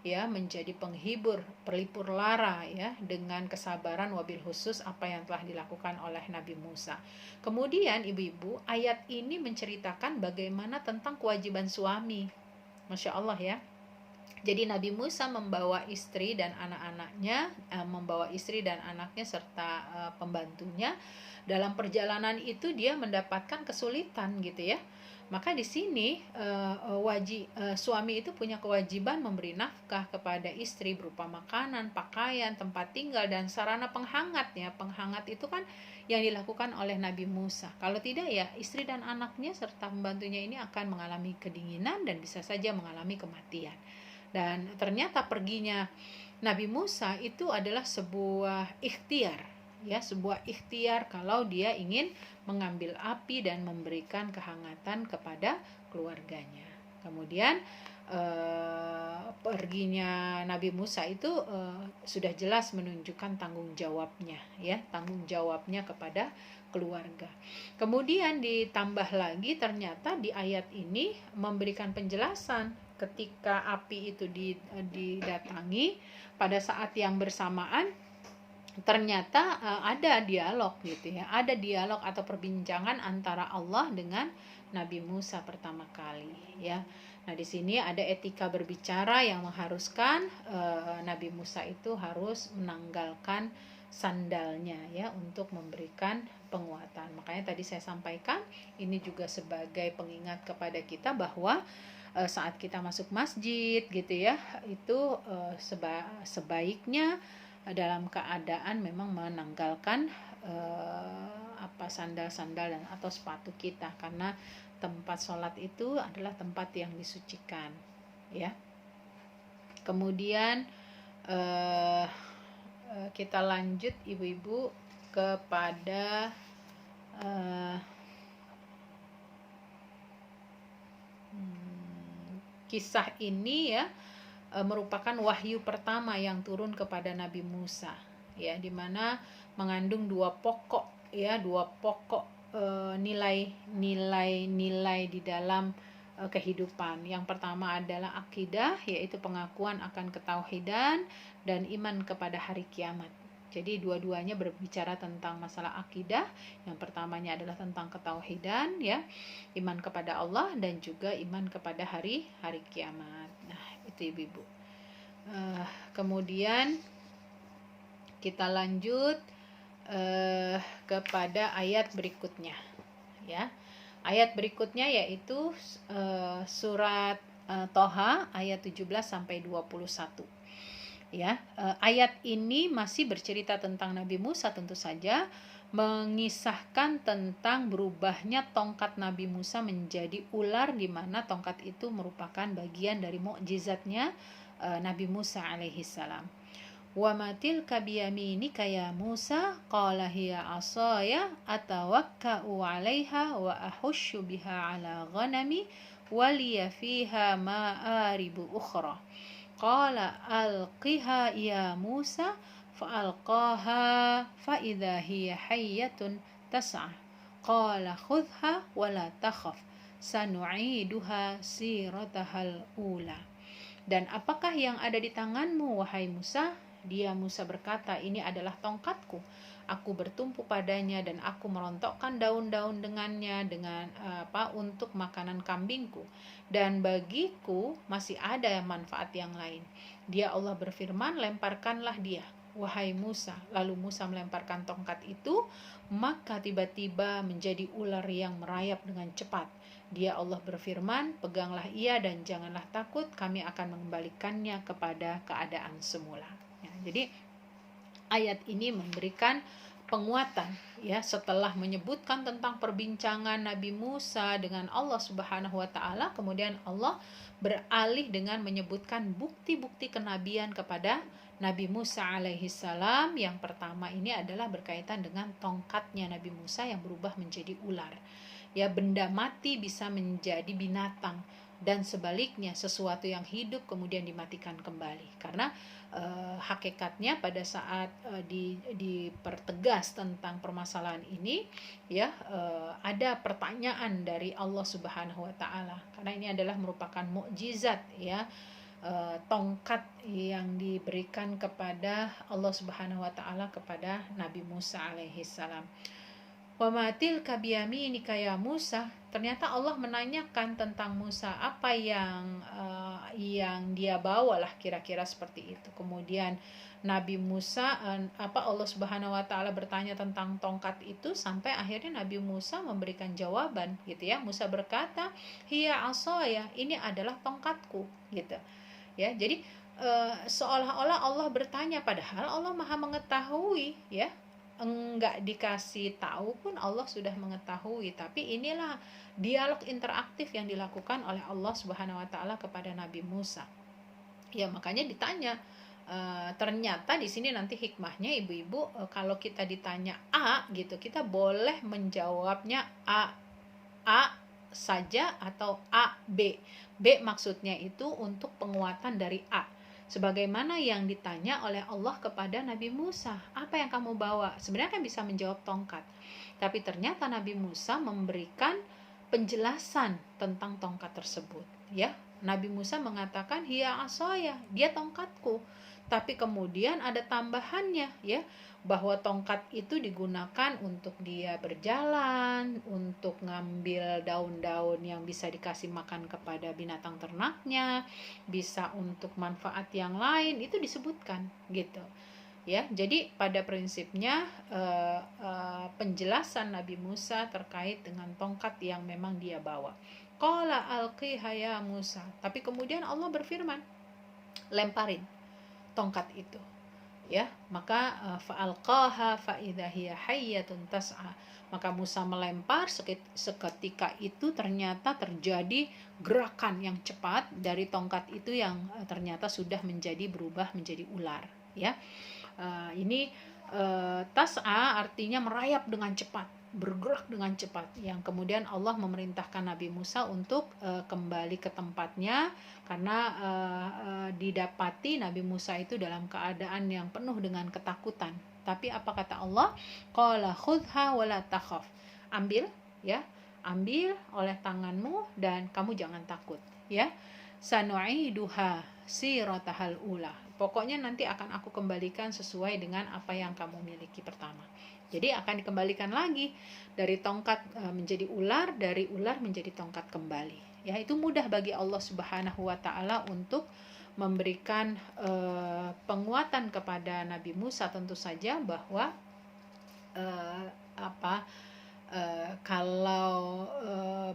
ya, menjadi penghibur, pelipur lara ya, dengan kesabaran wabil khusus apa yang telah dilakukan oleh Nabi Musa. Kemudian ibu-ibu, ayat ini menceritakan bagaimana tentang kewajiban suami. Masya Allah ya. Jadi Nabi Musa membawa istri dan anak-anaknya, serta pembantunya. Dalam perjalanan itu dia mendapatkan kesulitan gitu ya. Maka di sini suami itu punya kewajiban memberi nafkah kepada istri berupa makanan, pakaian, tempat tinggal, dan sarana penghangat ya. Penghangat itu kan yang dilakukan oleh Nabi Musa. Kalau tidak ya istri dan anaknya serta pembantunya ini akan mengalami kedinginan dan bisa saja mengalami kematian. Dan ternyata perginya Nabi Musa itu adalah sebuah ikhtiar ya, sebuah ikhtiar kalau dia ingin mengambil api dan memberikan kehangatan kepada keluarganya. Kemudian perginya Nabi Musa itu sudah jelas menunjukkan tanggung jawabnya ya, tanggung jawabnya kepada keluarga. Kemudian ditambah lagi ternyata di ayat ini memberikan penjelasan ketika api itu didatangi pada saat yang bersamaan ternyata ada dialog gitu ya, ada dialog atau perbincangan antara Allah dengan Nabi Musa pertama kali ya. Nah, di sini ada etika berbicara yang mengharuskan Nabi Musa itu harus menanggalkan sandalnya ya untuk memberikan penguatan. Makanya tadi saya sampaikan ini juga sebagai pengingat kepada kita bahwa saat kita masuk masjid gitu ya, itu sebaiknya dalam keadaan memang menanggalkan sandal-sandal dan atau sepatu kita, karena tempat sholat itu adalah tempat yang disucikan ya. Kemudian kita lanjut ibu-ibu kepada kisah ini ya, merupakan wahyu pertama yang turun kepada Nabi Musa ya, di mana mengandung dua pokok nilai-nilai di dalam kehidupan. Yang pertama adalah akidah, yaitu pengakuan akan ketauhidan dan iman kepada hari kiamat. Jadi dua-duanya berbicara tentang masalah akidah. Yang pertamanya adalah tentang ketauhidan ya, iman kepada Allah dan juga iman kepada hari kiamat. Nah, itu ibu-ibu. Kemudian kita lanjut kepada ayat berikutnya ya. Ayat berikutnya yaitu surat Toha ayat 17 sampai 21. Ya, ayat ini masih bercerita tentang Nabi Musa, tentu saja mengisahkan tentang berubahnya tongkat Nabi Musa menjadi ular, di mana tongkat itu merupakan bagian dari mukjizatnya Nabi Musa alaihi salam. Wa matil kabiyaminika ya Musa qala hiya asaya atawakka'u 'alaiha wa ahushu biha 'ala ghanami wa liya fiha ma'aribu ukhra. Qala alqiha ya Musa fa'alqaha fa'idha hiya hayyatun tas'a. Qala khudhha wa la takhaf sanu'iduha siratahal ula. Dan apakah yang ada di tanganmu wahai Musa? Dia Musa berkata, ini adalah tongkatku. Aku bertumpu padanya dan aku merontokkan daun-daun dengannya untuk makanan kambingku. Dan bagiku masih ada manfaat yang lain. Dia Allah berfirman, lemparkanlah dia, wahai Musa. Lalu Musa melemparkan tongkat itu, maka tiba-tiba menjadi ular yang merayap dengan cepat. Dia Allah berfirman, peganglah ia dan janganlah takut, kami akan mengembalikannya kepada keadaan semula. Ya, jadi ayat ini memberikan penguatan, ya, setelah menyebutkan tentang perbincangan Nabi Musa dengan Allah Subhanahu wa taala, kemudian Allah beralih dengan menyebutkan bukti-bukti kenabian kepada Nabi Musa alaihi salam. Yang pertama ini adalah berkaitan dengan tongkatnya Nabi Musa yang berubah menjadi ular. Ya, benda mati bisa menjadi binatang, dan sebaliknya sesuatu yang hidup kemudian dimatikan kembali. Karena hakikatnya pada saat dipertegas tentang permasalahan ini, ya, ada pertanyaan dari Allah Subhanahu wa taala, karena ini adalah merupakan mukjizat, ya, tongkat yang diberikan kepada Allah Subhanahu wa taala kepada Nabi Musa alaihi salam. Wa matil kabiyami nikaya Musa. Ternyata Allah menanyakan tentang Musa, apa yang dia bawalah, kira-kira seperti itu. Kemudian Nabi Musa, Allah Subhanahu wa taala bertanya tentang tongkat itu, sampai akhirnya Nabi Musa memberikan jawaban, gitu ya. Musa berkata, hiya asaya, ini adalah tongkatku, gitu. Ya, jadi seolah-olah Allah bertanya, padahal Allah Maha mengetahui, ya. Enggak dikasih tahu pun Allah sudah mengetahui. Tapi inilah dialog interaktif yang dilakukan oleh Allah Subhanahu wa taala kepada Nabi Musa. Ya, makanya ditanya. Ternyata di sini nanti hikmahnya, ibu-ibu, kalau kita ditanya A gitu, kita boleh menjawabnya A saja atau A B. B maksudnya itu untuk penguatan dari A. Sebagaimana yang ditanya oleh Allah kepada Nabi Musa, apa yang kamu bawa? Sebenarnya kan bisa menjawab tongkat, tapi ternyata Nabi Musa memberikan penjelasan tentang tongkat tersebut, ya. Nabi Musa mengatakan, hiya asaya, dia tongkatku. Tapi kemudian ada tambahannya, ya, bahwa tongkat itu digunakan untuk dia berjalan, untuk ngambil daun-daun yang bisa dikasih makan kepada binatang ternaknya, bisa untuk manfaat yang lain, itu disebutkan, gitu. Ya, jadi pada prinsipnya penjelasan Nabi Musa terkait dengan tongkat yang memang dia bawa. Qala alqiha ya Musa. Tapi kemudian Allah berfirman, lemparin tongkat itu, ya. Maka fa'alqaha fa'idha hiya hayyatun tas'a. Maka Musa melempar, seketika itu ternyata terjadi gerakan yang cepat dari tongkat itu yang ternyata sudah berubah menjadi ular, ya. Ini tas'a artinya merayap dengan cepat, bergerak dengan cepat, yang kemudian Allah memerintahkan Nabi Musa untuk kembali ke tempatnya, karena didapati Nabi Musa itu dalam keadaan yang penuh dengan ketakutan. Tapi apa kata Allah? Qala khudha wala takhaf. Ambil, ya, ambil oleh tanganmu dan kamu jangan takut, ya. Sanu'iduha siratahal ula. Pokoknya nanti akan aku kembalikan sesuai dengan apa yang kamu miliki pertama. Jadi akan dikembalikan lagi dari tongkat menjadi ular, dari ular menjadi tongkat kembali. Ya, itu mudah bagi Allah Subhanahu wa taala untuk memberikan penguatan kepada Nabi Musa. Tentu saja bahwa kalau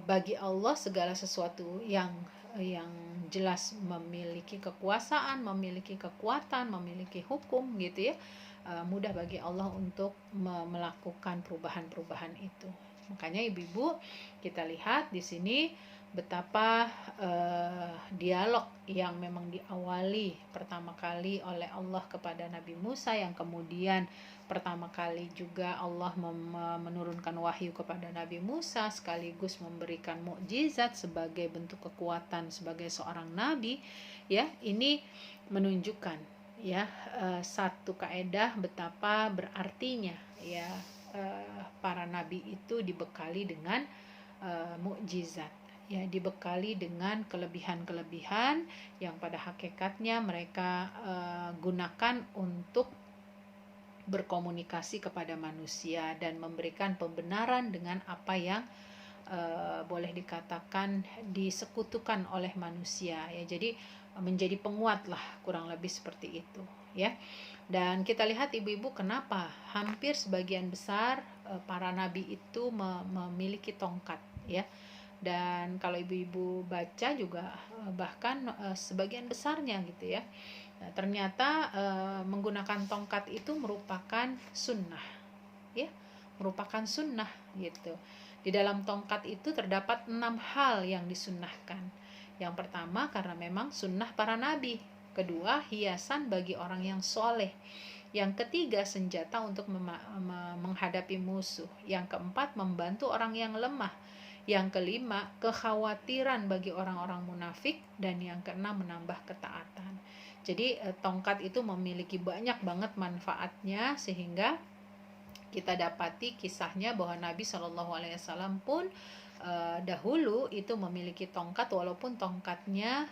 bagi Allah segala sesuatu yang jelas memiliki kekuasaan, memiliki kekuatan, memiliki hukum, gitu ya. Mudah bagi Allah untuk melakukan perubahan-perubahan itu. Makanya ibu-ibu, kita lihat di sini betapa dialog yang memang diawali pertama kali oleh Allah kepada Nabi Musa, yang kemudian pertama kali juga Allah menurunkan wahyu kepada Nabi Musa, sekaligus memberikan mukjizat sebagai bentuk kekuatan sebagai seorang nabi, ya. Ini menunjukkan, ya, satu kaedah betapa berartinya, ya, para nabi itu dibekali dengan mukjizat, ya, dibekali dengan kelebihan-kelebihan yang pada hakikatnya mereka gunakan untuk berkomunikasi kepada manusia dan memberikan pembenaran dengan apa yang boleh dikatakan disekutukan oleh manusia, ya. Jadi menjadi penguat lah, kurang lebih seperti itu, ya. Dan kita lihat ibu-ibu, kenapa hampir sebagian besar para nabi itu memiliki tongkat, ya. Dan kalau ibu-ibu baca juga bahkan sebagian besarnya, gitu ya, Nah, ternyata menggunakan tongkat itu merupakan sunnah, ya, merupakan sunnah gitu. Di dalam tongkat itu terdapat 6 hal yang disunnahkan. Yang pertama, karena memang sunnah para nabi. Kedua, hiasan bagi orang yang soleh. Yang ketiga, senjata untuk menghadapi musuh. Yang keempat, membantu orang yang lemah. Yang kelima, kekhawatiran bagi orang-orang munafik. Dan yang keenam, menambah ketaatan. Jadi tongkat itu memiliki banyak banget manfaatnya, sehingga kita dapati kisahnya bahwa Nabi Shallallahu Alaihi Wasallam pun dahulu itu memiliki tongkat, walaupun tongkatnya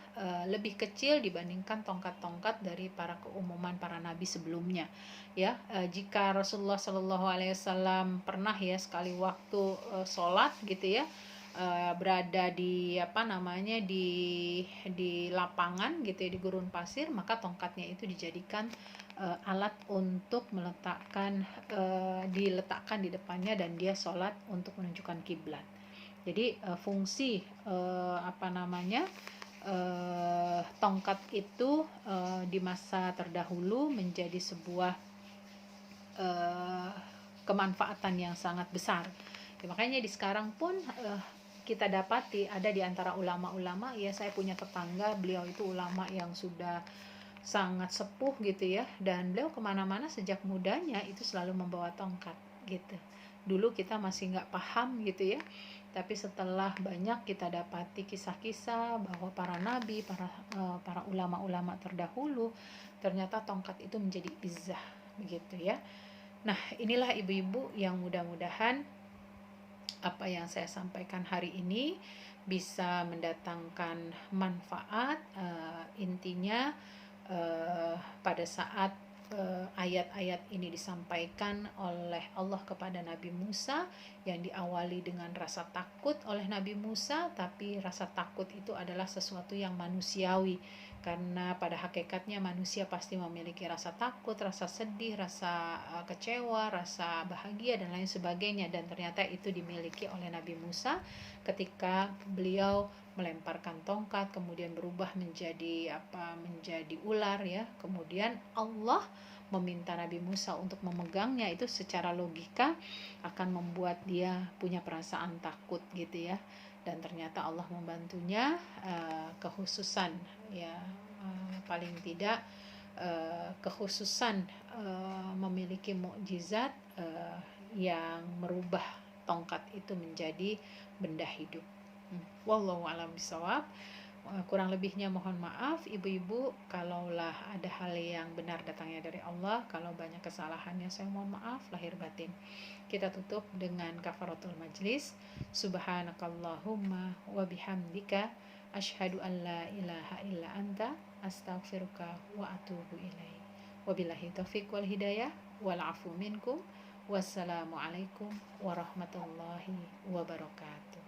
lebih kecil dibandingkan tongkat-tongkat dari keumuman para nabi sebelumnya. Ya, jika Rasulullah Shallallahu Alaihi Wasallam pernah ya sekali waktu sholat gitu ya, berada di di lapangan gitu ya, di gurun pasir, maka tongkatnya itu dijadikan alat untuk diletakkan di depannya, dan dia sholat untuk menunjukkan kiblat. Jadi fungsi tongkat itu di masa terdahulu menjadi sebuah kemanfaatan yang sangat besar. Ya, makanya di sekarang pun kita dapati ada di antara ulama-ulama, ya, saya punya tetangga, beliau itu ulama yang sudah sangat sepuh gitu ya, dan beliau kemana-mana sejak mudanya itu selalu membawa tongkat gitu. Dulu kita masih nggak paham gitu ya, tapi setelah banyak kita dapati kisah-kisah bahwa para nabi, para ulama-ulama terdahulu, ternyata tongkat itu menjadi izzah begitu ya. Nah, inilah ibu-ibu yang mudah-mudahan apa yang saya sampaikan hari ini bisa mendatangkan manfaat. Intinya pada saat ayat-ayat ini disampaikan oleh Allah kepada Nabi Musa, yang diawali dengan rasa takut oleh Nabi Musa, tapi rasa takut itu adalah sesuatu yang manusiawi, karena pada hakikatnya manusia pasti memiliki rasa takut, rasa sedih, rasa kecewa, rasa bahagia, dan lain sebagainya. Dan ternyata itu dimiliki oleh Nabi Musa ketika beliau melemparkan tongkat, kemudian berubah menjadi ular ya. Kemudian Allah meminta Nabi Musa untuk memegangnya, itu secara logika akan membuat dia punya perasaan takut gitu ya. Dan ternyata Allah membantunya, kekhususan ya, paling tidak kekhususan memiliki mukjizat yang merubah tongkat itu menjadi benda hidup. Wallahu a'lam bishawab. Kurang lebihnya mohon maaf ibu-ibu, kalaulah ada hal yang benar datangnya dari Allah, kalau banyak kesalahannya saya mohon maaf lahir batin. Kita tutup dengan kafaratul majlis. Subhanakallahumma wa bihamdika asyhadu an la ilaha illa anta astaghfiruka wa atubu ilaik. Wabillahi taufiq wal hidayah wal afu minkum. Wassalamualaikum warahmatullahi wabarakatuh.